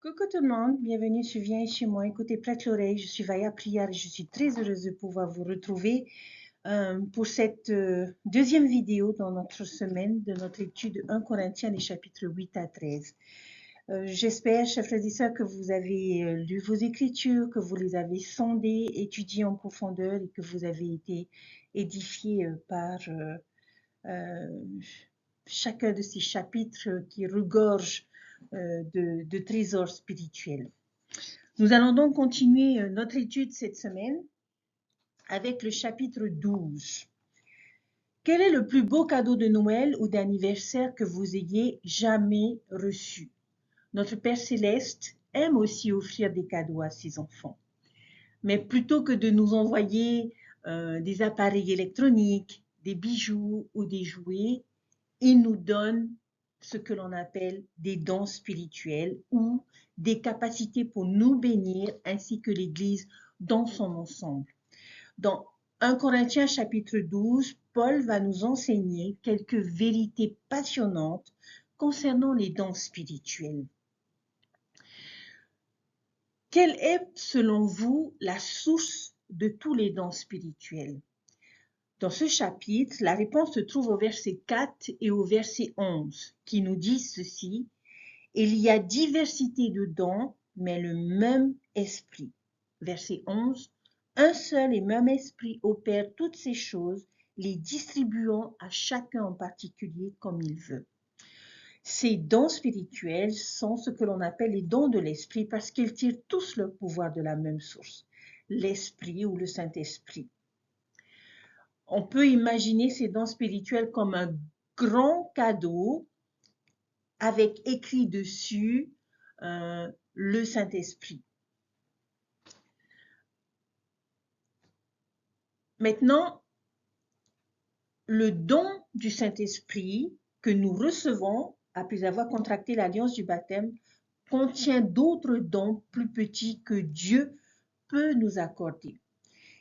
Coucou tout le monde, bienvenue sur Viens chez moi, écoutez, prête l'oreille, je suis Vaya Prière et je suis très heureuse de pouvoir vous retrouver pour cette deuxième vidéo dans notre semaine de notre étude 1 Corinthiens des chapitres 8 à 13. J'espère, chers frères et sœurs, que vous avez lu vos écritures, que vous les avez sondées, étudiées en profondeur et que vous avez été édifiés par chacun de ces chapitres qui regorgent de trésors spirituels. Nous allons donc continuer notre étude cette semaine avec le chapitre 12. Quel est le plus beau cadeau de Noël ou d'anniversaire que vous ayez jamais reçu? Notre Père Céleste aime aussi offrir des cadeaux à ses enfants. Mais plutôt que de nous envoyer des appareils électroniques, des bijoux ou des jouets, il nous donne ce que l'on appelle des dons spirituels ou des capacités pour nous bénir ainsi que l'Église dans son ensemble. Dans 1 Corinthiens chapitre 12, Paul va nous enseigner quelques vérités passionnantes concernant les dons spirituels. Quelle est, selon vous, la source de tous les dons spirituels? Dans ce chapitre, la réponse se trouve au verset 4 et au verset 11, qui nous disent ceci: « Il y a diversité de dons, mais le même esprit. » Verset 11, « Un seul et même esprit opère toutes ces choses, les distribuant à chacun en particulier comme il veut. » Ces dons spirituels sont ce que l'on appelle les dons de l'esprit parce qu'ils tirent tous leur pouvoir de la même source, l'esprit ou le Saint-Esprit. On peut imaginer ces dons spirituels comme un grand cadeau avec écrit dessus le Saint-Esprit. Maintenant, le don du Saint-Esprit que nous recevons après avoir contracté l'alliance du baptême contient d'autres dons plus petits que Dieu peut nous accorder.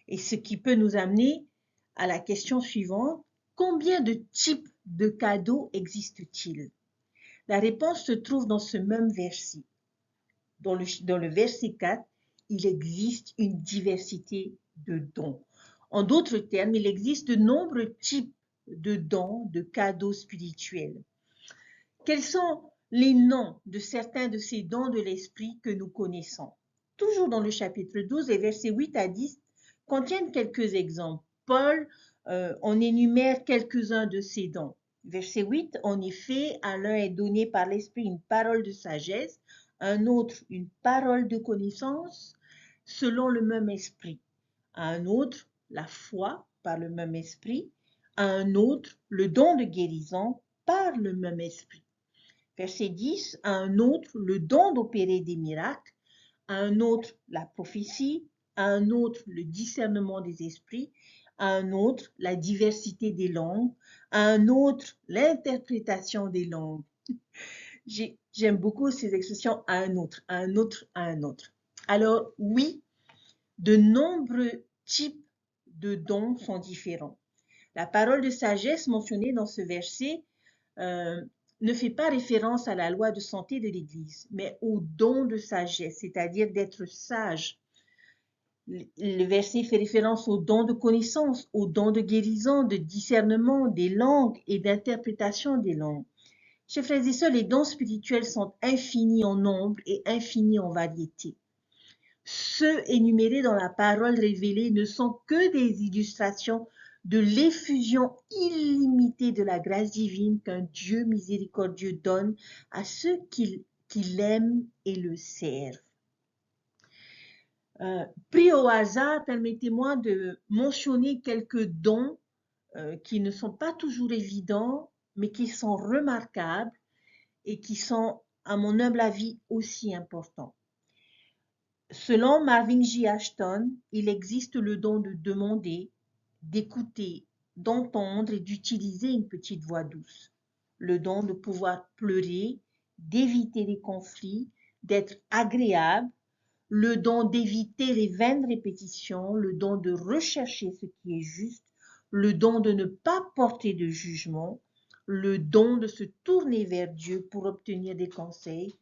Et ce qui peut nous amener à la question suivante: combien de types de cadeaux existent-ils? La réponse se trouve dans ce même verset. Dans le verset 4, il existe une diversité de dons. En d'autres termes, il existe de nombreux types de dons, de cadeaux spirituels. Quels sont les noms de certains de ces dons de l'esprit que nous connaissons? Toujours dans le chapitre 12, les versets 8 à 10 contiennent quelques exemples. Paul en énumère quelques-uns de ces dons. Verset 8, en effet, à l'un est donné par l'esprit une parole de sagesse, à un autre une parole de connaissance selon le même esprit, à un autre la foi par le même esprit, à un autre le don de guérison par le même esprit. Verset 10, à un autre le don d'opérer des miracles, à un autre la prophétie, à un autre le discernement des esprits, à un autre la diversité des langues, à un autre l'interprétation des langues. J'aime beaucoup ces expressions, à un autre, à un autre, à un autre. Alors oui, de nombreux types de dons sont différents. La parole de sagesse mentionnée dans ce verset ne fait pas référence à la loi de santé de l'Église, mais au don de sagesse, c'est-à-dire d'être sage. Le verset fait référence au don de connaissance, au don de guérison, de discernement des langues et d'interprétation des langues. Chers frères et sœurs, les dons spirituels sont infinis en nombre et infinis en variété. Ceux énumérés dans la parole révélée ne sont que des illustrations de l'effusion illimitée de la grâce divine qu'un Dieu miséricordieux donne à ceux qui l'aiment et le servent. Pris au hasard, permettez-moi de mentionner quelques dons qui ne sont pas toujours évidents, mais qui sont remarquables et qui sont, à mon humble avis, aussi importants. Selon Marvin J. Ashton, il existe le don de demander, d'écouter, d'entendre et d'utiliser une petite voix douce. Le don de pouvoir pleurer, d'éviter les conflits, d'être agréable, le don d'éviter les vaines répétitions, le don de rechercher ce qui est juste, le don de ne pas porter de jugement, le don de se tourner vers Dieu pour obtenir des conseils,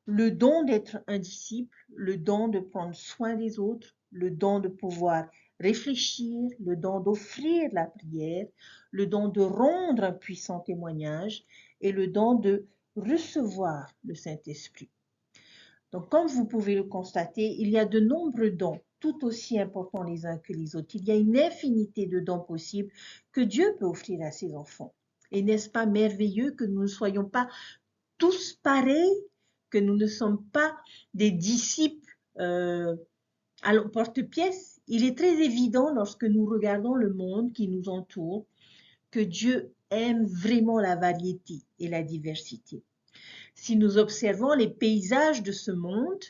le don d'être un disciple, le don de prendre soin des autres, le don de pouvoir réfléchir, le don d'offrir la prière, le don de rendre un puissant témoignage et le don de recevoir le Saint-Esprit. Donc, comme vous pouvez le constater, il y a de nombreux dons, tout aussi importants les uns que les autres. Il y a une infinité de dons possibles que Dieu peut offrir à ses enfants. Et n'est-ce pas merveilleux que nous ne soyons pas tous pareils, que nous ne sommes pas des disciples à l'emporte-pièce? Il est très évident lorsque nous regardons le monde qui nous entoure que Dieu aime vraiment la variété et la diversité. Si nous observons les paysages de ce monde,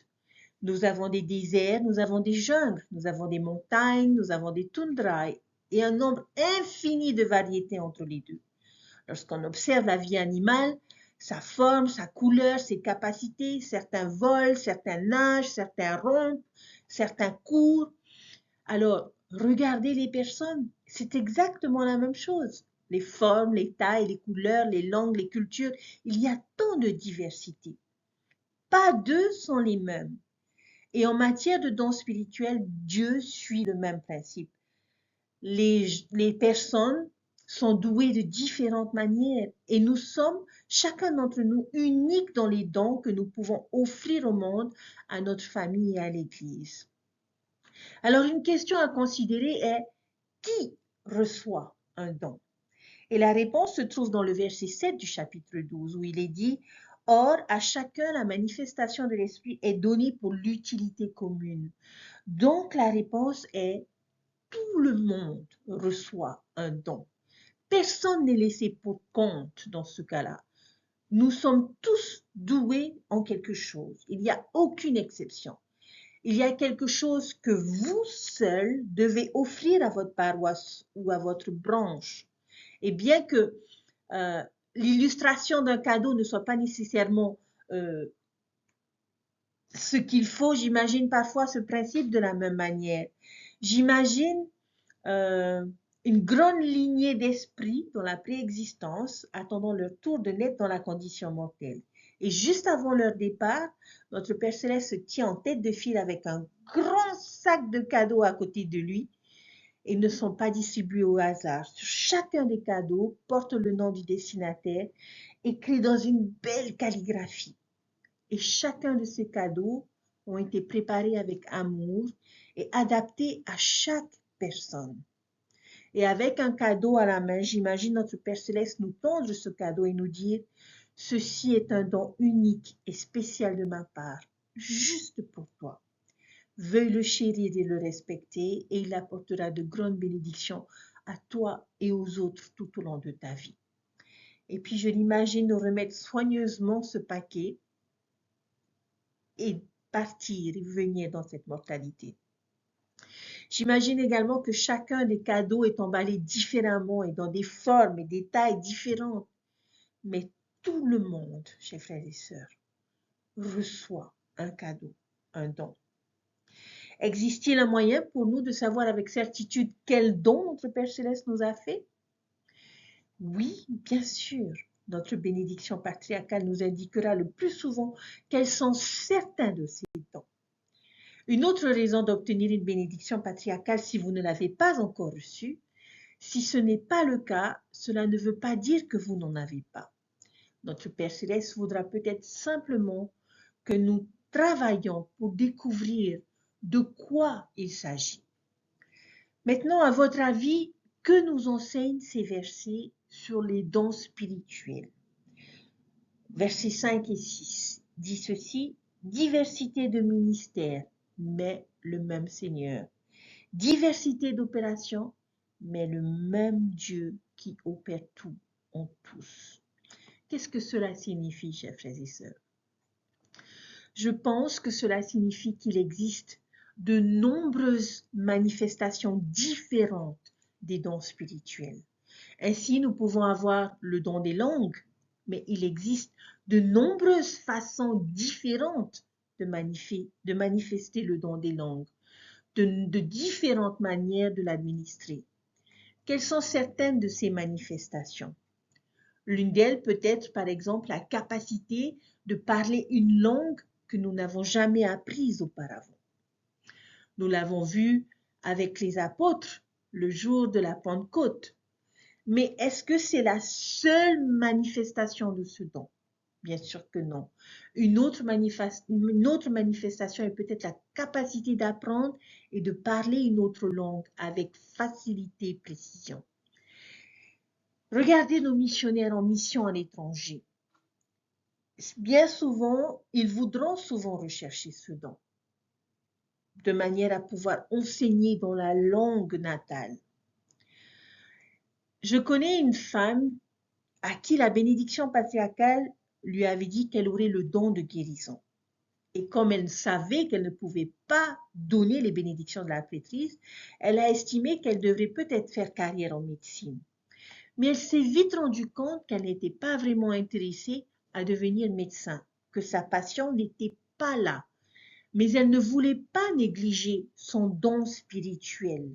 nous avons des déserts, nous avons des jungles, nous avons des montagnes, nous avons des toundras et un nombre infini de variétés entre les deux. Lorsqu'on observe la vie animale, sa forme, sa couleur, ses capacités, certains volent, certains nagent, certains rompent, certains courent. Alors, regardez les personnes, c'est exactement la même chose. Les formes, les tailles, les couleurs, les langues, les cultures, il y a tant de diversité. Pas deux sont les mêmes. Et en matière de dons spirituels, Dieu suit le même principe. Les personnes sont douées de différentes manières et nous sommes, chacun d'entre nous, uniques dans les dons que nous pouvons offrir au monde, à notre famille et à l'Église. Alors une question à considérer est: qui reçoit un don? Et la réponse se trouve dans le verset 7 du chapitre 12 où il est dit: Or, à chacun la manifestation de l'Esprit est donnée pour l'utilité commune. Donc la réponse est: tout le monde reçoit un don. Personne n'est laissé pour compte dans ce cas-là. Nous sommes tous doués en quelque chose. Il n'y a aucune exception. Il y a quelque chose que vous seul devez offrir à votre paroisse ou à votre branche. Et bien que l'illustration d'un cadeau ne soit pas nécessairement ce qu'il faut, j'imagine parfois ce principe de la même manière. J'imagine une grande lignée d'esprits dans la préexistence attendant leur tour de naître dans la condition mortelle. Et juste avant leur départ, notre Père Céleste se tient en tête de file avec un grand sac de cadeaux à côté de lui. Ils ne sont pas distribués au hasard. Sur chacun des cadeaux porte le nom du destinataire, écrit dans une belle calligraphie. Et chacun de ces cadeaux ont été préparés avec amour et adaptés à chaque personne. Et avec un cadeau à la main, j'imagine notre Père Céleste nous tendre ce cadeau et nous dire: ceci est un don unique et spécial de ma part, juste pour toi. Veuille le chérir et le respecter, et il apportera de grandes bénédictions à toi et aux autres tout au long de ta vie. Et puis je l'imagine nous remettre soigneusement ce paquet et partir et venir dans cette mortalité. J'imagine également que chacun des cadeaux est emballé différemment et dans des formes et des tailles différentes. Mais tout le monde, chers frères et sœurs, reçoit un cadeau, un don. Existe-t-il un moyen pour nous de savoir avec certitude quel don notre Père Céleste nous a fait? Oui, bien sûr. Notre bénédiction patriarcale nous indiquera le plus souvent quels sont certains de ces dons. Une autre raison d'obtenir une bénédiction patriarcale si vous ne l'avez pas encore reçue, si ce n'est pas le cas, cela ne veut pas dire que vous n'en avez pas. Notre Père Céleste voudra peut-être simplement que nous travaillions pour découvrir de quoi il s'agit. Maintenant, à votre avis, que nous enseignent ces versets sur les dons spirituels? Versets 5 et 6 dit ceci: diversité de ministères, mais le même Seigneur. Diversité d'opérations, mais le même Dieu qui opère tout en tous. Qu'est-ce que cela signifie, chers frères et sœurs? Je pense que cela signifie qu'il existe de nombreuses manifestations différentes des dons spirituels. Ainsi, nous pouvons avoir le don des langues, mais il existe de nombreuses façons différentes de manifester le don des langues, de différentes manières de l'administrer. Quelles sont certaines de ces manifestations? L'une d'elles peut être, par exemple, la capacité de parler une langue que nous n'avons jamais apprise auparavant. Nous l'avons vu avec les apôtres le jour de la Pentecôte. Mais est-ce que c'est la seule manifestation de ce don? Bien sûr que non. Une autre manifestation est peut-être la capacité d'apprendre et de parler une autre langue avec facilité et précision. Regardez nos missionnaires en mission à l'étranger. Bien souvent, ils voudront souvent rechercher ce don, de manière à pouvoir enseigner dans la langue natale. Je connais une femme à qui la bénédiction patriarcale lui avait dit qu'elle aurait le don de guérison. Et comme elle savait qu'elle ne pouvait pas donner les bénédictions de la prêtrise, elle a estimé qu'elle devrait peut-être faire carrière en médecine. Mais elle s'est vite rendue compte qu'elle n'était pas vraiment intéressée à devenir médecin, que sa passion n'était pas là. Mais elle ne voulait pas négliger son don spirituel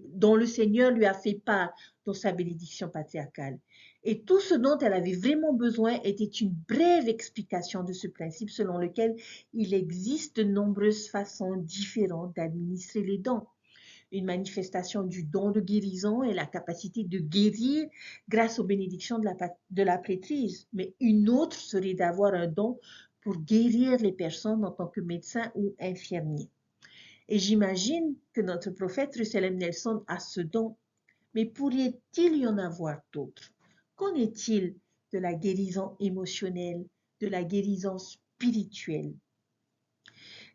dont le Seigneur lui a fait part dans sa bénédiction patriarcale. Et tout ce dont elle avait vraiment besoin était une brève explication de ce principe selon lequel il existe de nombreuses façons différentes d'administrer les dons. Une manifestation du don de guérison est la capacité de guérir grâce aux bénédictions de la prêtrise, mais une autre serait d'avoir un don pour guérir les personnes en tant que médecin ou infirmier. Et j'imagine que notre prophète Russell M. Nelson a ce don, mais pourrait-il y en avoir d'autres? Qu'en est-il de la guérison émotionnelle, de la guérison spirituelle?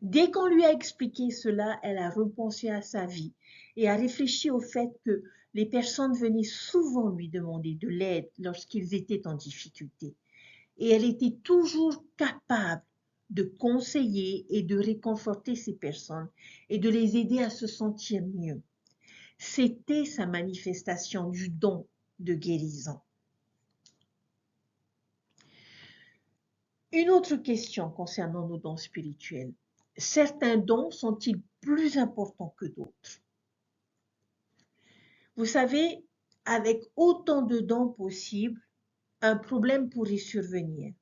Dès qu'on lui a expliqué cela, elle a repensé à sa vie et a réfléchi au fait que les personnes venaient souvent lui demander de l'aide lorsqu'ils étaient en difficulté. Et elle était toujours capable de conseiller et de réconforter ces personnes et de les aider à se sentir mieux. C'était sa manifestation du don de guérison. Une autre question concernant nos dons spirituels. Certains dons sont-ils plus importants que d'autres? Vous savez, avec autant de dons possibles, un problème pourrait survenir.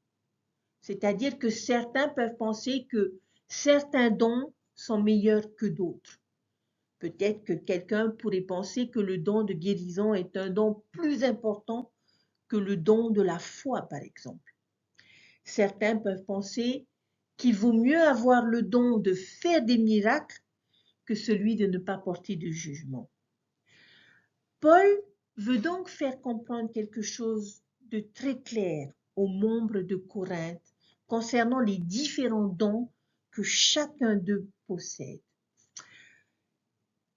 C'est-à-dire que certains peuvent penser que certains dons sont meilleurs que d'autres. Peut-être que quelqu'un pourrait penser que le don de guérison est un don plus important que le don de la foi, par exemple. Certains peuvent penser qu'il vaut mieux avoir le don de faire des miracles que celui de ne pas porter de jugement. Paul veut donc faire comprendre quelque chose de très clair aux membres de Corinthe concernant les différents dons que chacun d'eux possède.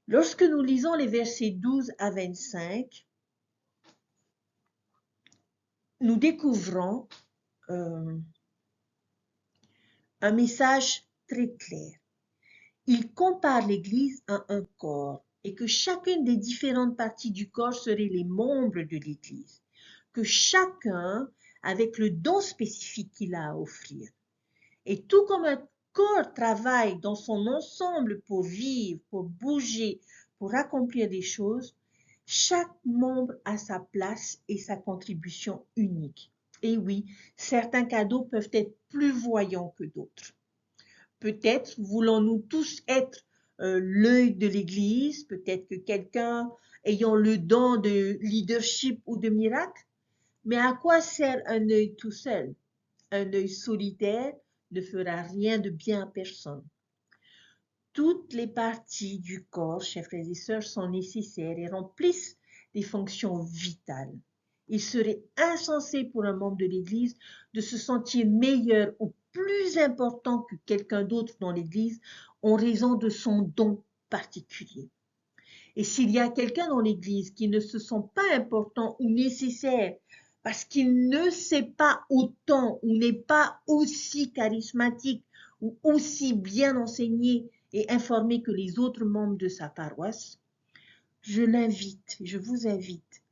Lorsque nous lisons les versets 12 à 25, nous découvrons un message très clair. Il compare l'Église à un corps et que chacune des différentes parties du corps seraient les membres de l'Église, que chacun avec le don spécifique qu'il a à offrir. Et tout comme un corps travaille dans son ensemble pour vivre, pour bouger, pour accomplir des choses, chaque membre a sa place et sa contribution unique. Et oui, certains cadeaux peuvent être plus voyants que d'autres. Peut-être voulons-nous tous être l'œil de l'Église, peut-être que quelqu'un ayant le don de leadership ou de miracle, mais à quoi sert un œil tout seul? Un œil solitaire ne fera rien de bien à personne. Toutes les parties du corps, chers frères et sœurs, sont nécessaires et remplissent des fonctions vitales. Il serait insensé pour un membre de l'Église de se sentir meilleur ou plus important que quelqu'un d'autre dans l'Église en raison de son don particulier. Et s'il y a quelqu'un dans l'Église qui ne se sent pas important ou nécessaire parce qu'il ne sait pas autant ou n'est pas aussi charismatique ou aussi bien enseigné et informé que les autres membres de sa paroisse, je vous invite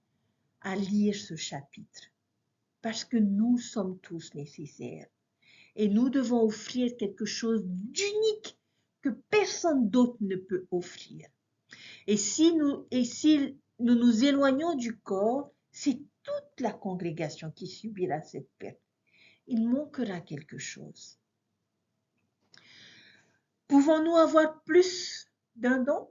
à lire ce chapitre parce que nous sommes tous nécessaires et nous devons offrir quelque chose d'unique que personne d'autre ne peut offrir. Et si nous nous éloignons du corps, c'est toute la congrégation qui subira cette perte. il manquera quelque chose. Pouvons-nous avoir plus d'un don?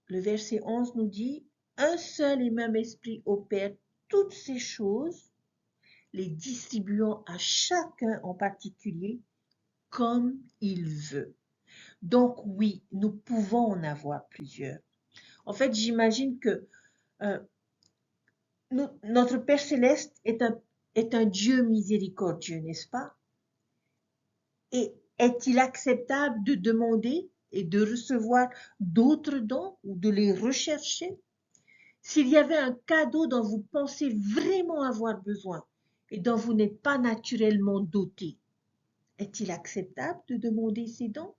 Le verset 11 nous dit, un seul et même esprit opère toutes ces choses, les distribuant à chacun en particulier comme il veut. Donc oui, nous pouvons en avoir plusieurs. En fait, j'imagine que notre Père Céleste est un Dieu miséricordieux, n'est-ce pas? Et est-il acceptable de demander et de recevoir d'autres dons ou de les rechercher? S'il y avait un cadeau dont vous pensez vraiment avoir besoin et dont vous n'êtes pas naturellement doté, est-il acceptable de demander ces dons?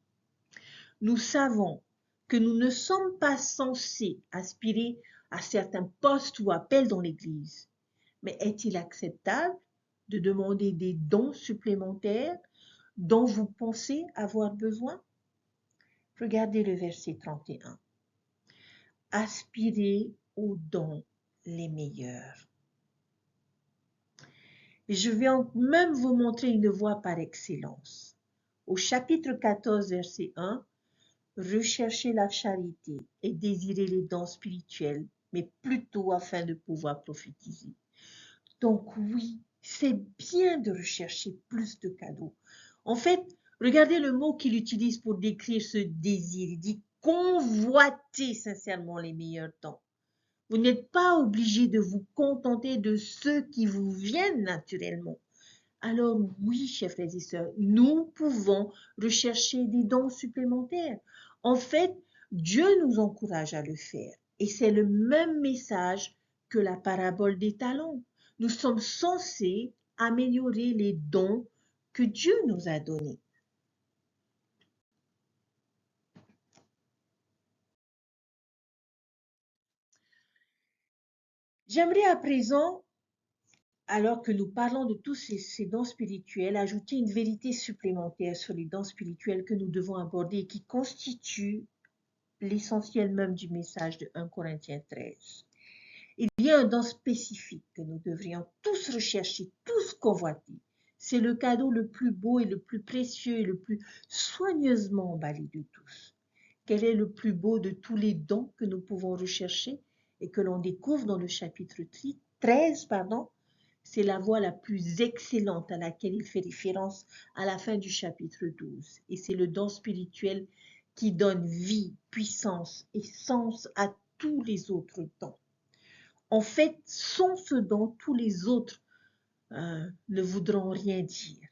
Nous savons que nous ne sommes pas censés aspirer à certains postes ou appels dans l'Église. Mais est-il acceptable de demander des dons supplémentaires dont vous pensez avoir besoin? Regardez le verset 31. Aspirez aux dons les meilleurs. Et je vais même vous montrer une voie par excellence. Au chapitre 14, verset 1, recherchez la charité et désirez les dons spirituels, mais plutôt afin de pouvoir prophétiser. Donc oui, c'est bien de rechercher plus de cadeaux. En fait, regardez le mot qu'il utilise pour décrire ce désir. Il dit convoiter sincèrement les meilleurs dons. Vous n'êtes pas obligé de vous contenter de ceux qui vous viennent naturellement. Alors oui, chers frères et sœurs, nous pouvons rechercher des dons supplémentaires. En fait, Dieu nous encourage à le faire. Et c'est le même message que la parabole des talents. Nous sommes censés améliorer les dons que Dieu nous a donnés. J'aimerais à présent, alors que nous parlons de tous ces dons spirituels, ajouter une vérité supplémentaire sur les dons spirituels que nous devons aborder et qui constituent l'essentiel même du message de 1 Corinthiens 13. Il y a un don spécifique que nous devrions tous rechercher, tous convoiter. C'est le cadeau le plus beau et le plus précieux et le plus soigneusement emballé de tous. Quel est le plus beau de tous les dons que nous pouvons rechercher et que l'on découvre dans le chapitre 13, c'est la voie la plus excellente à laquelle il fait référence à la fin du chapitre 12. Et c'est le don spirituel qui donne vie, puissance et sens à tous les autres dons. En fait, sans ce don, tous les autres ne voudront rien dire.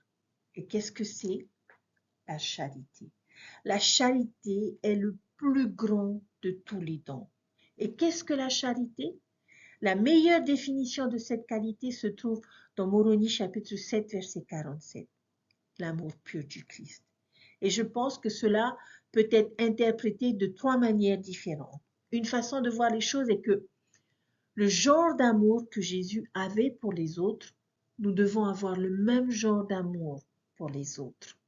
Et qu'est-ce que c'est? La charité. La charité est le plus grand de tous les dons. Et qu'est-ce que la charité? La meilleure définition de cette qualité se trouve dans Moroni chapitre 7, verset 47. L'amour pur du Christ. Et je pense que cela peut être interprété de 3 manières différentes. Une façon de voir les choses est que le genre d'amour que Jésus avait pour les autres, nous devons avoir le même genre d'amour pour les autres.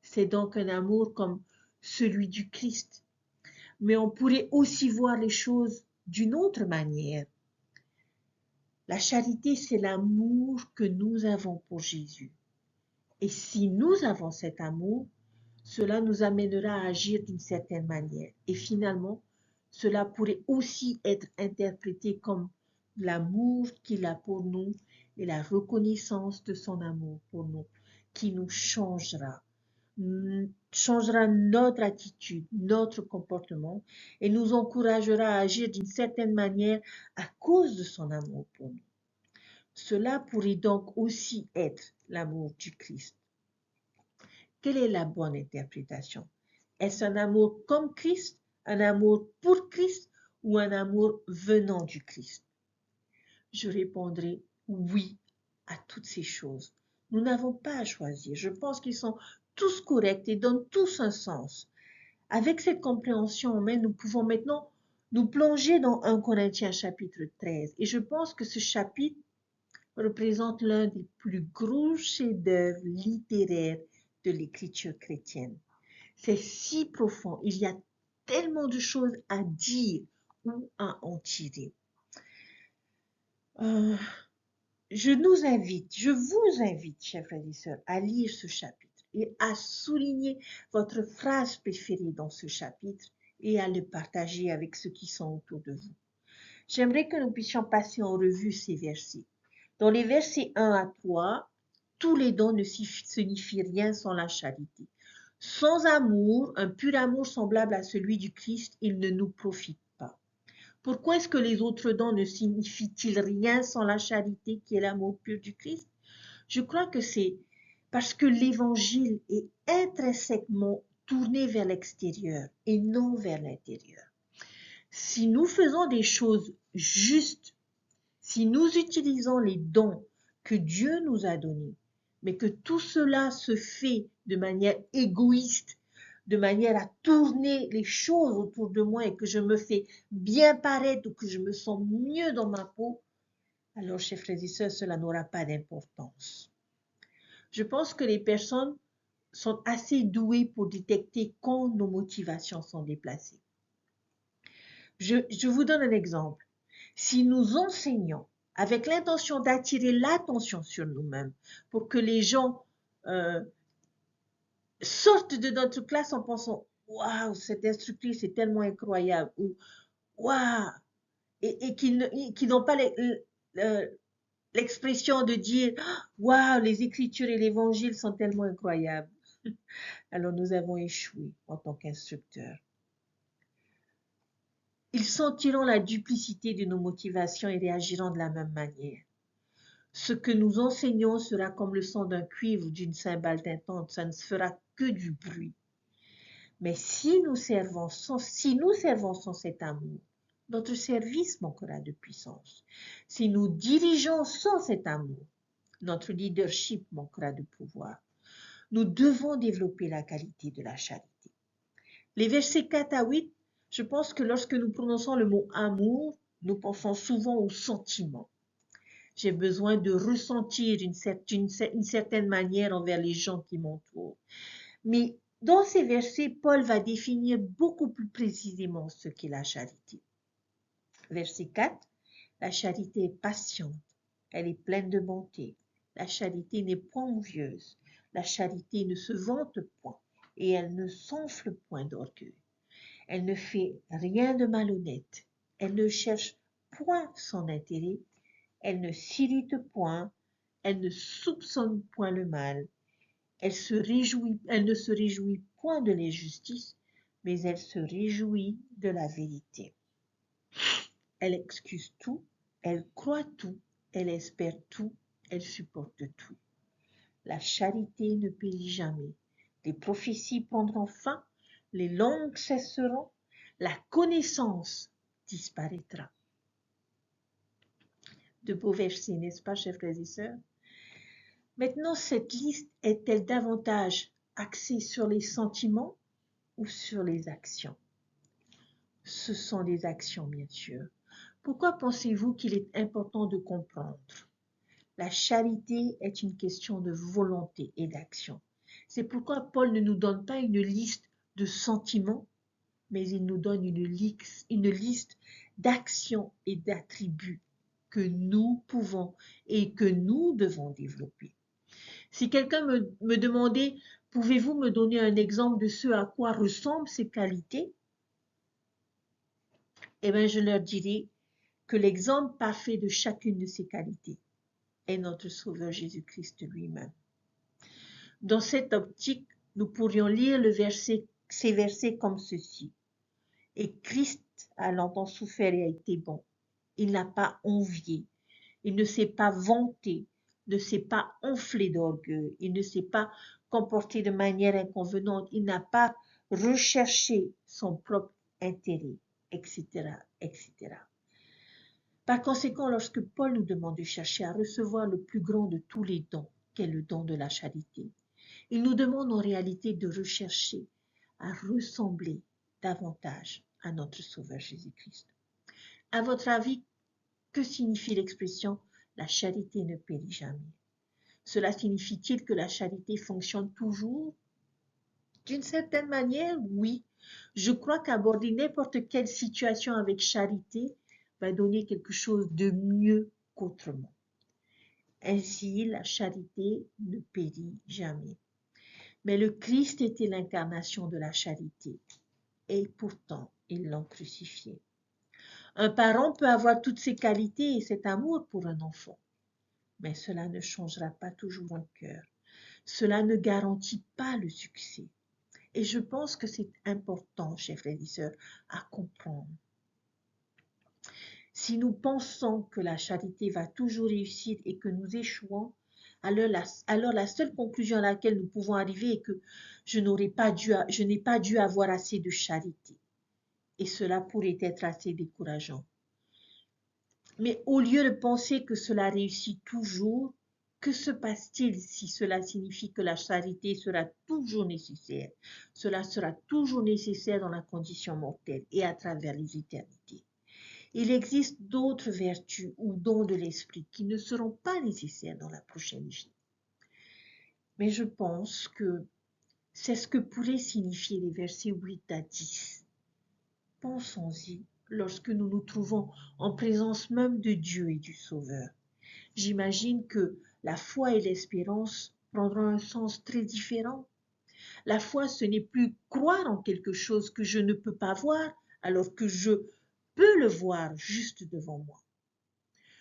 C'est donc un amour comme celui du Christ. Mais on pourrait aussi voir les choses d'une autre manière. La charité, c'est l'amour que nous avons pour Jésus. Et si nous avons cet amour, cela nous amènera à agir d'une certaine manière. Et finalement, cela pourrait aussi être interprété comme l'amour qu'il a pour nous et la reconnaissance de son amour pour nous, qui nous changera notre attitude, notre comportement et nous encouragera à agir d'une certaine manière à cause de son amour pour nous. Cela pourrait donc aussi être l'amour du Christ. Quelle est la bonne interprétation? Est-ce un amour comme Christ, un amour pour Christ ou un amour venant du Christ? Je répondrai oui à toutes ces choses. Nous n'avons pas à choisir. Je pense qu'ils sont tous corrects et donnent tous un sens. Avec cette compréhension, nous pouvons maintenant nous plonger dans 1 Corinthiens chapitre 13. Et je pense que ce chapitre représente l'un des plus gros chefs-d'œuvre littéraires de l'écriture chrétienne. C'est si profond, il y a tellement de choses à dire ou à en tirer. je nous invite, je vous invite, chers frères et sœurs, à lire ce chapitre et à souligner votre phrase préférée dans ce chapitre et à le partager avec ceux qui sont autour de vous. J'aimerais que nous puissions passer en revue ces versets. Dans les versets 1 à 3, tous les dons ne signifient rien sans la charité. Sans amour, un pur amour semblable à celui du Christ, il ne nous profite pas. Pourquoi est-ce que les autres dons ne signifient-ils rien sans la charité qui est l'amour pur du Christ? Je crois que c'est parce que l'évangile est intrinsèquement tourné vers l'extérieur et non vers l'intérieur. Si nous faisons des choses justes, si nous utilisons les dons que Dieu nous a donnés, mais que tout cela se fait de manière égoïste, de manière à tourner les choses autour de moi et que je me fais bien paraître ou que je me sens mieux dans ma peau, alors, chers frères et sœurs, cela n'aura pas d'importance. Je pense que les personnes sont assez douées pour détecter quand nos motivations sont déplacées. Je vous donne un exemple. Si nous enseignons avec l'intention d'attirer l'attention sur nous-mêmes pour que les gens sortent de notre classe en pensant « Waouh, cette instructrice est tellement incroyable » ou « Waouh » et qui n'ont pas l'expression de dire « Waouh, les Écritures et l'Évangile sont tellement incroyables ». Alors nous avons échoué en tant qu'instructeurs. Ils sentiront la duplicité de nos motivations et réagiront de la même manière. Ce que nous enseignons sera comme le son d'un cuivre ou d'une cymbale tintante, ça ne fera que du bruit. Mais si nous servons sans cet amour, notre service manquera de puissance. Si nous dirigeons sans cet amour, notre leadership manquera de pouvoir. Nous devons développer la qualité de la charité. Les versets 4 à 8, je pense que lorsque nous prononçons le mot amour, nous pensons souvent au sentiment. J'ai besoin de ressentir une certaine manière envers les gens qui m'entourent. Mais dans ces versets, Paul va définir beaucoup plus précisément ce qu'est la charité. Verset 4, la charité est patiente, elle est pleine de bonté. La charité n'est point envieuse, la charité ne se vante point et elle ne s'enfle point d'orgueil. Elle ne fait rien de malhonnête, elle ne cherche point son intérêt, elle ne s'irrite point, elle ne soupçonne point le mal, elle ne se réjouit point de l'injustice, mais elle se réjouit de la vérité. Elle excuse tout, elle croit tout, elle espère tout, elle supporte tout. La charité ne périt jamais. Les prophéties prendront fin, les langues cesseront, la connaissance disparaîtra. De beaux versets, n'est-ce pas, chers frères et sœurs? Maintenant, cette liste est-elle davantage axée sur les sentiments ou sur les actions? Ce sont les actions, bien sûr. Pourquoi pensez-vous qu'il est important de comprendre? La charité est une question de volonté et d'action. C'est pourquoi Paul ne nous donne pas une liste de sentiments, mais il nous donne une liste d'actions et d'attributs que nous pouvons et que nous devons développer. Si quelqu'un me demandait, pouvez-vous me donner un exemple de ce à quoi ressemblent ces qualités? Eh bien, je leur dirai que l'exemple parfait de chacune de ces qualités est notre Sauveur Jésus-Christ lui-même. Dans cette optique, nous pourrions lire ces versets comme ceci. Et Christ a longtemps souffert et a été bon. Il n'a pas envié, il ne s'est pas vanté, ne s'est pas enflé d'orgueil, il ne s'est pas comporté de manière inconvenante, il n'a pas recherché son propre intérêt, etc., etc. Par conséquent, lorsque Paul nous demande de chercher à recevoir le plus grand de tous les dons, qu'est le don de la charité, il nous demande en réalité de rechercher à ressembler davantage à notre Sauveur Jésus-Christ. À votre avis, que signifie l'expression « la charité ne périt jamais » ? Cela signifie-t-il que la charité fonctionne toujours? D'une certaine manière, oui. Je crois qu'aborder n'importe quelle situation avec charité va donner quelque chose de mieux qu'autrement. Ainsi, la charité ne périt jamais. Mais le Christ était l'incarnation de la charité, et pourtant, ils l'ont crucifié. Un parent peut avoir toutes ces qualités et cet amour pour un enfant, mais cela ne changera pas toujours un cœur. Cela ne garantit pas le succès. Et je pense que c'est important, chers frères et sœurs, à comprendre. Si nous pensons que la charité va toujours réussir et que nous échouons, alors la seule conclusion à laquelle nous pouvons arriver est que je n'ai pas dû avoir assez de charité. Et cela pourrait être assez décourageant. Mais au lieu de penser que cela réussit toujours, que se passe-t-il si cela signifie que la charité sera toujours nécessaire? Cela sera toujours nécessaire dans la condition mortelle et à travers les éternités. Il existe d'autres vertus ou dons de l'esprit qui ne seront pas nécessaires dans la prochaine vie. Mais je pense que c'est ce que pourraient signifier les versets 8 à 10. Pensons-y lorsque nous nous trouvons en présence même de Dieu et du Sauveur. J'imagine que la foi et l'espérance prendront un sens très différent. La foi, ce n'est plus croire en quelque chose que je ne peux pas voir, alors que je peux le voir juste devant moi.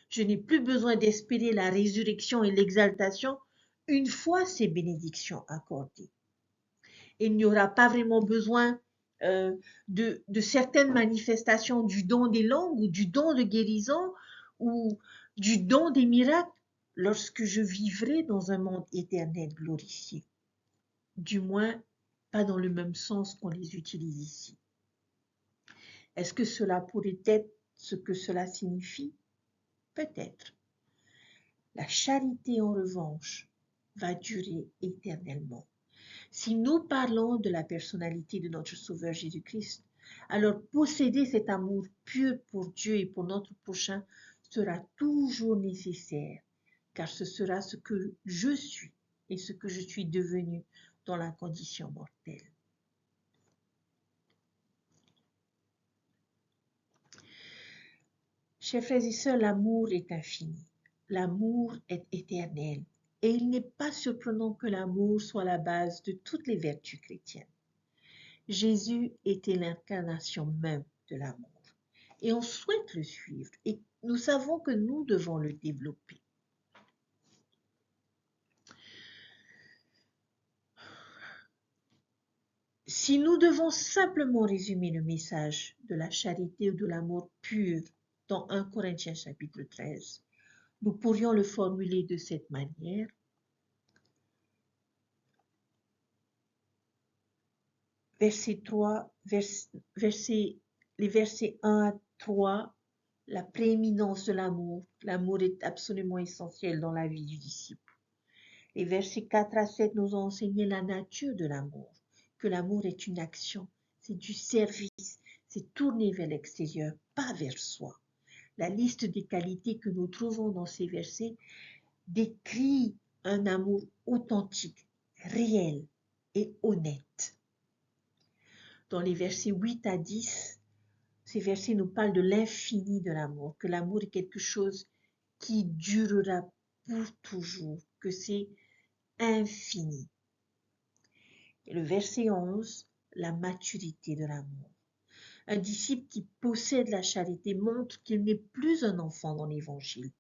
Je n'ai plus besoin d'espérer la résurrection et l'exaltation une fois ces bénédictions accordées. Il n'y aura pas vraiment besoin de certaines manifestations du don des langues ou du don de guérison ou du don des miracles lorsque je vivrai dans un monde éternel glorifié. Du moins, pas dans le même sens qu'on les utilise ici. Est-ce que cela pourrait être ce que cela signifie? Peut-être. La charité, en revanche, va durer éternellement. Si nous parlons de la personnalité de notre Sauveur Jésus-Christ, alors posséder cet amour pur pour Dieu et pour notre prochain sera toujours nécessaire, car ce sera ce que je suis et ce que je suis devenu dans la condition mortelle. Chers frères et sœurs, l'amour est infini, l'amour est éternel, et il n'est pas surprenant que l'amour soit la base de toutes les vertus chrétiennes. Jésus était l'incarnation même de l'amour, et on souhaite le suivre, et nous savons que nous devons le développer. Si nous devons simplement résumer le message de la charité ou de l'amour pur dans 1 Corinthiens chapitre 13, nous pourrions le formuler de cette manière. Les versets 1 à 3, la prééminence de l'amour. L'amour est absolument essentiel dans la vie du disciple. Les versets 4 à 7 nous ont enseigné la nature de l'amour, que l'amour est une action, c'est du service, c'est tourné vers l'extérieur, pas vers soi. La liste des qualités que nous trouvons dans ces versets décrit un amour authentique, réel et honnête. Dans les versets 8 à 10, ces versets nous parlent de l'infini de l'amour, que l'amour est quelque chose qui durera pour toujours, que c'est infini. Et le verset 11, la maturité de l'amour. Un disciple qui possède la charité montre qu'il n'est plus un enfant dans l'évangile,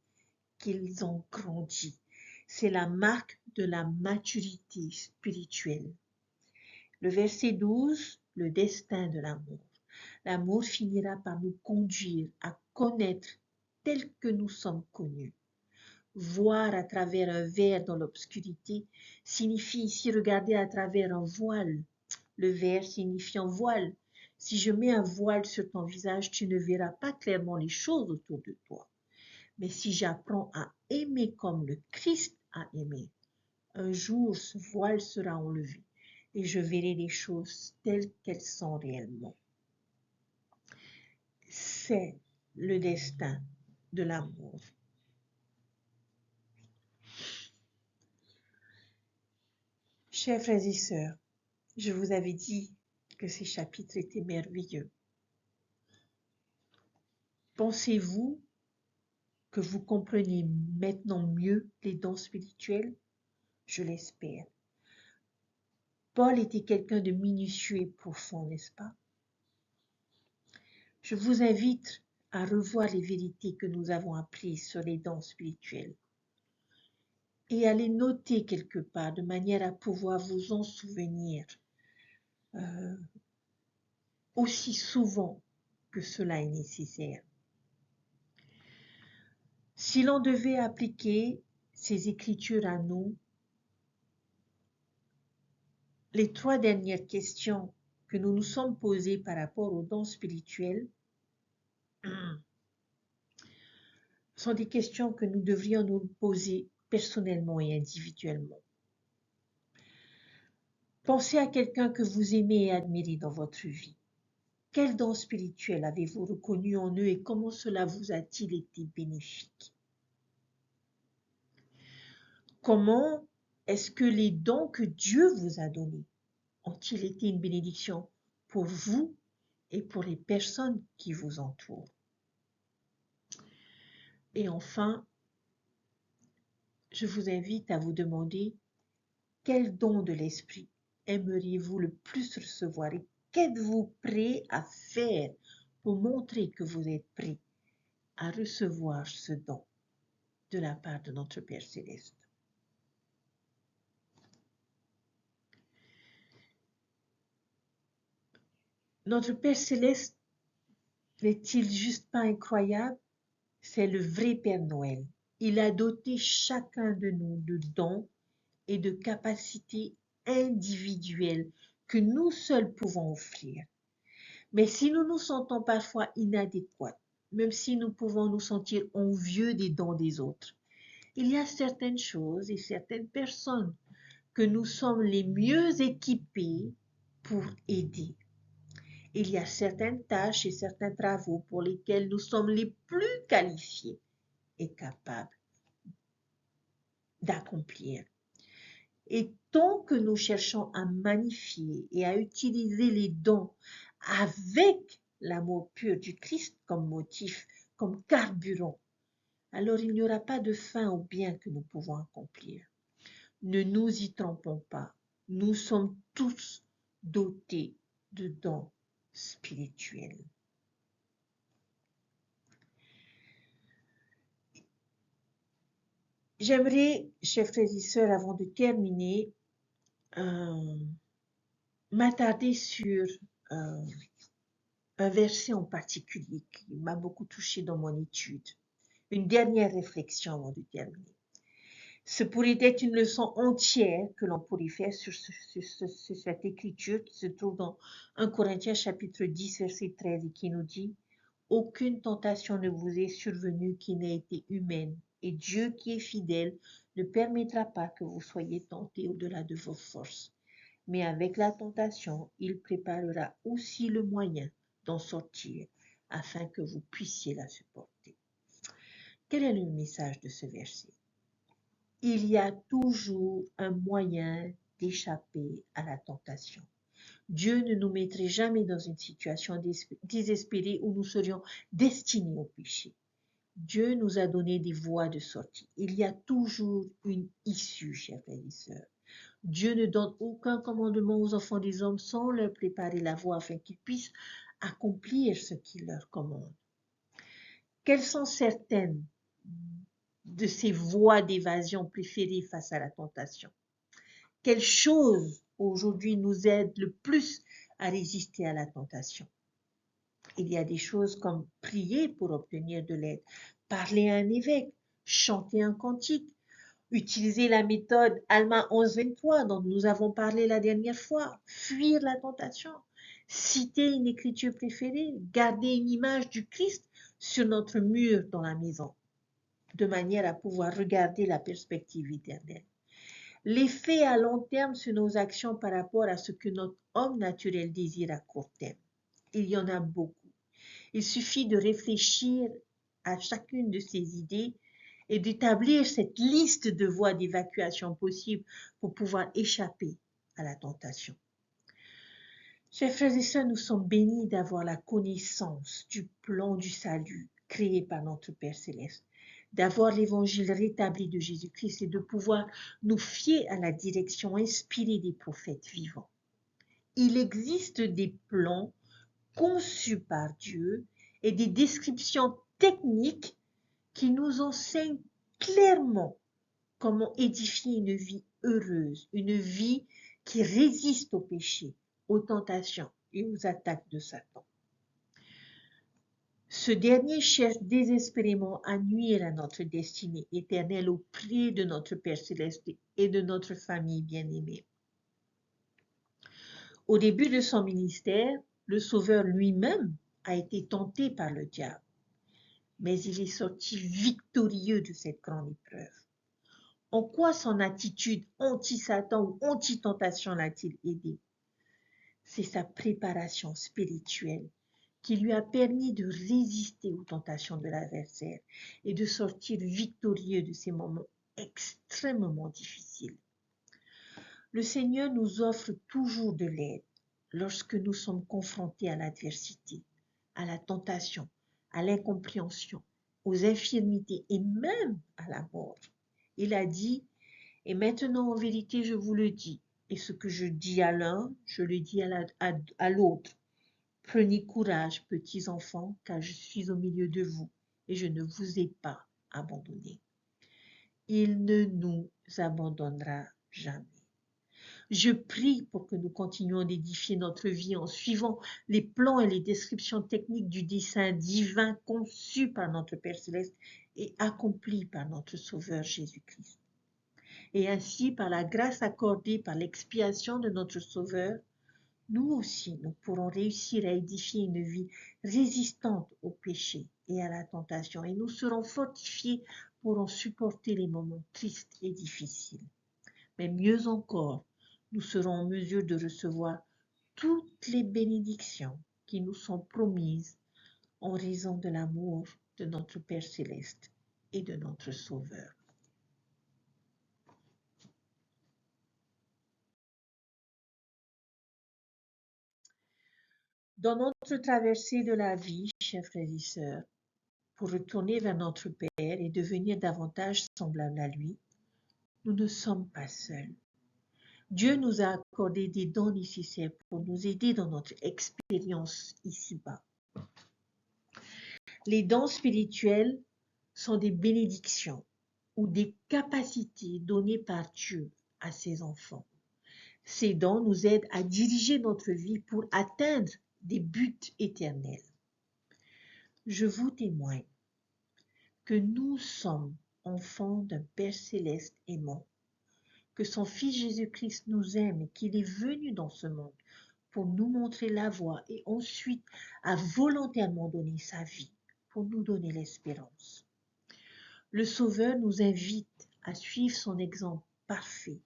qu'ils ont grandi. C'est la marque de la maturité spirituelle. Le verset 12, le destin de l'amour. L'amour finira par nous conduire à connaître tel que nous sommes connus. Voir à travers un verre dans l'obscurité signifie ici regarder à travers un voile. Le verre signifie un voile. Si je mets un voile sur ton visage, tu ne verras pas clairement les choses autour de toi. Mais si j'apprends à aimer comme le Christ a aimé, un jour ce voile sera enlevé et je verrai les choses telles qu'elles sont réellement. C'est le destin de l'amour. Chers frères et sœurs, je vous avais dit que ces chapitres étaient merveilleux. Pensez-vous que vous comprenez maintenant mieux les dons spirituels? Je l'espère. Paul était quelqu'un de minutieux et profond, n'est-ce pas? Je vous invite à revoir les vérités que nous avons apprises sur les dons spirituels et à les noter quelque part de manière à pouvoir vous en souvenir aussi souvent que cela est nécessaire. Si l'on devait appliquer ces écritures à nous, les 3 dernières questions que nous nous sommes posées par rapport aux dons spirituels sont des questions que nous devrions nous poser personnellement et individuellement. Pensez à quelqu'un que vous aimez et admirez dans votre vie. Quel don spirituel avez-vous reconnu en eux et comment cela vous a-t-il été bénéfique? Comment est-ce que les dons que Dieu vous a donnés ont-ils été une bénédiction pour vous et pour les personnes qui vous entourent? Et enfin, je vous invite à vous demander quel don de l'esprit aimeriez-vous le plus recevoir et qu'êtes-vous prêt à faire pour montrer que vous êtes prêt à recevoir ce don de la part de notre Père Céleste? Notre Père Céleste n'est-il juste pas incroyable? C'est le vrai Père Noël. Il a doté chacun de nous de dons et de capacités individuelles que nous seuls pouvons offrir. Mais si nous nous sentons parfois inadéquats, même si nous pouvons nous sentir envieux des dons des autres, il y a certaines choses et certaines personnes que nous sommes les mieux équipés pour aider. Il y a certaines tâches et certains travaux pour lesquels nous sommes les plus qualifiés et capables d'accomplir. Et tant que nous cherchons à magnifier et à utiliser les dons avec l'amour pur du Christ comme motif, comme carburant, alors il n'y aura pas de fin au bien que nous pouvons accomplir. Ne nous y trompons pas, nous sommes tous dotés de dons spirituels. J'aimerais, chers frères et sœurs, avant de terminer, m'attarder sur un verset en particulier qui m'a beaucoup touché dans mon étude. Une dernière réflexion avant de terminer. Ce pourrait être une leçon entière que l'on pourrait faire sur cette écriture qui se trouve dans 1 Corinthiens chapitre 10 verset 13 et qui nous dit « Aucune tentation ne vous est survenue qui n'ait été humaine et Dieu qui est fidèle ne permettra pas que vous soyez tentés au-delà de vos forces. Mais avec la tentation, il préparera aussi le moyen d'en sortir afin que vous puissiez la supporter. » Quel est le message de ce verset? Il y a toujours un moyen d'échapper à la tentation. Dieu ne nous mettrait jamais dans une situation désespérée où nous serions destinés au péché. Dieu nous a donné des voies de sortie. Il y a toujours une issue, chers frères et sœurs. Dieu ne donne aucun commandement aux enfants des hommes sans leur préparer la voie afin qu'ils puissent accomplir ce qu'il leur commande. Quelles sont certaines de ces voies d'évasion préférées face à la tentation? Quelle chose aujourd'hui nous aide le plus à résister à la tentation? Il y a des choses comme prier pour obtenir de l'aide, parler à un évêque, chanter un cantique, utiliser la méthode Alma 11-23 dont nous avons parlé la dernière fois, fuir la tentation, citer une écriture préférée, garder une image du Christ sur notre mur dans la maison, de manière à pouvoir regarder la perspective éternelle. L'effet à long terme sur nos actions par rapport à ce que notre homme naturel désire à court terme. Il y en a beaucoup. Il suffit de réfléchir à chacune de ces idées et d'établir cette liste de voies d'évacuation possibles pour pouvoir échapper à la tentation. Chers frères et sœurs, nous sommes bénis d'avoir la connaissance du plan du salut créé par notre Père Céleste, d'avoir l'évangile rétabli de Jésus-Christ et de pouvoir nous fier à la direction inspirée des prophètes vivants. Il existe des plans conçus par Dieu et des descriptions techniques qui nous enseignent clairement comment édifier une vie heureuse, une vie qui résiste au péché, aux tentations et aux attaques de Satan. Ce dernier cherche désespérément à nuire à notre destinée éternelle auprès de notre Père céleste et de notre famille bien-aimée. Au début de son ministère, le Sauveur lui-même a été tenté par le diable, mais il est sorti victorieux de cette grande épreuve. En quoi son attitude anti-Satan ou anti-tentation l'a-t-il aidé? C'est sa préparation spirituelle qui lui a permis de résister aux tentations de l'adversaire et de sortir victorieux de ces moments extrêmement difficiles. Le Seigneur nous offre toujours de l'aide lorsque nous sommes confrontés à l'adversité, à la tentation, à l'incompréhension, aux infirmités et même à la mort. Il a dit, et maintenant en vérité je vous le dis, et ce que je dis à l'un, je le dis à l'autre. Prenez courage, petits enfants, car je suis au milieu de vous et je ne vous ai pas abandonnés. Il ne nous abandonnera jamais. Je prie pour que nous continuions d'édifier notre vie en suivant les plans et les descriptions techniques du dessein divin conçu par notre Père Céleste et accompli par notre Sauveur Jésus-Christ. Et ainsi, par la grâce accordée par l'expiation de notre Sauveur, nous aussi, nous pourrons réussir à édifier une vie résistante au péché et à la tentation, et nous serons fortifiés pour en supporter les moments tristes et difficiles. Mais mieux encore, nous serons en mesure de recevoir toutes les bénédictions qui nous sont promises en raison de l'amour de notre Père Céleste et de notre Sauveur. Dans notre traversée de la vie, chers frères et sœurs, pour retourner vers notre Père et devenir davantage semblables à lui, nous ne sommes pas seuls. Dieu nous a accordé des dons nécessaires pour nous aider dans notre expérience ici-bas. Les dons spirituels sont des bénédictions ou des capacités données par Dieu à ses enfants. Ces dons nous aident à diriger notre vie pour atteindre des buts éternels. Je vous témoigne que nous sommes enfants d'un Père céleste aimant, que son Fils Jésus-Christ nous aime et qu'il est venu dans ce monde pour nous montrer la voie et ensuite a volontairement donné sa vie pour nous donner l'espérance. Le Sauveur nous invite à suivre son exemple parfait,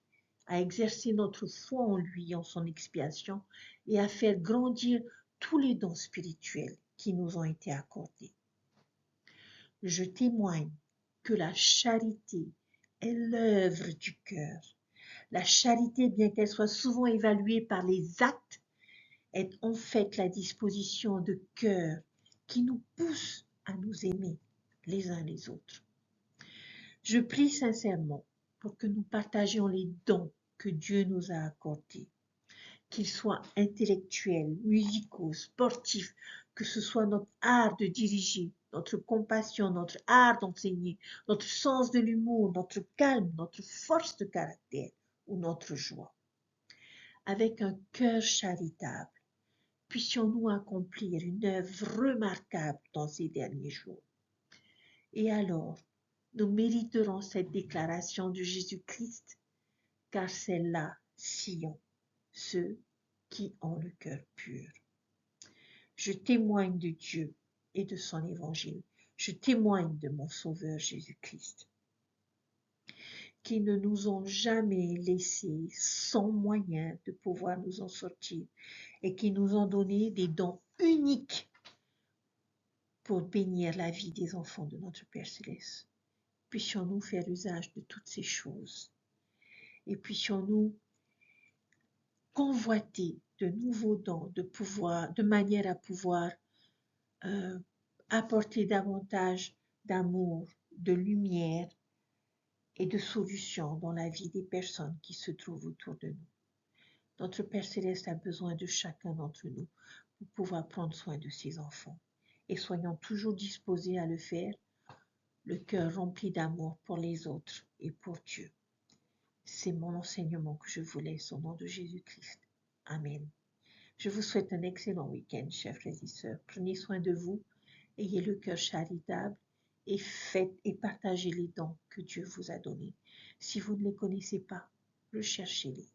à exercer notre foi en lui, en son expiation, et à faire grandir tous les dons spirituels qui nous ont été accordés. Je témoigne que la charité est l'œuvre du cœur. La charité, bien qu'elle soit souvent évaluée par les actes, est en fait la disposition de cœur qui nous pousse à nous aimer les uns les autres. Je prie sincèrement pour que nous partagions les dons que Dieu nous a accordés, qu'ils soient intellectuels, musicaux, sportifs, que ce soit notre art de diriger, notre compassion, notre art d'enseigner, notre sens de l'humour, notre calme, notre force de caractère ou notre joie. Avec un cœur charitable, puissions-nous accomplir une œuvre remarquable dans ces derniers jours. Et alors, nous mériterons cette déclaration de Jésus-Christ, car c'est là Sion, ceux qui ont le cœur pur. Je témoigne de Dieu et de son évangile. Je témoigne de mon Sauveur Jésus-Christ, qui ne nous ont jamais laissés sans moyen de pouvoir nous en sortir et qui nous ont donné des dons uniques pour bénir la vie des enfants de notre Père Céleste. Puissions-nous faire usage de toutes ces choses et puissions-nous convoiter de nouveaux dons de manière à pouvoir apporter davantage d'amour de lumière et de solutions dans la vie des personnes qui se trouvent autour de nous. Notre Père Céleste a besoin de chacun d'entre nous pour pouvoir prendre soin de ses enfants. Et soyons toujours disposés à le faire, le cœur rempli d'amour pour les autres et pour Dieu. C'est mon enseignement que je vous laisse au nom de Jésus-Christ. Amen. Je vous souhaite un excellent week-end, chers frères et sœurs. Prenez soin de vous, ayez le cœur charitable et faites et partagez les dons que Dieu vous a donnés. Si vous ne les connaissez pas, recherchez-les.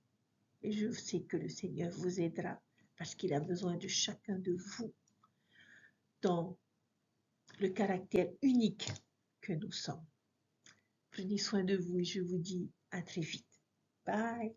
Et je sais que le Seigneur vous aidera parce qu'il a besoin de chacun de vous dans le caractère unique que nous sommes. Prenez soin de vous et je vous dis à très vite. Bye.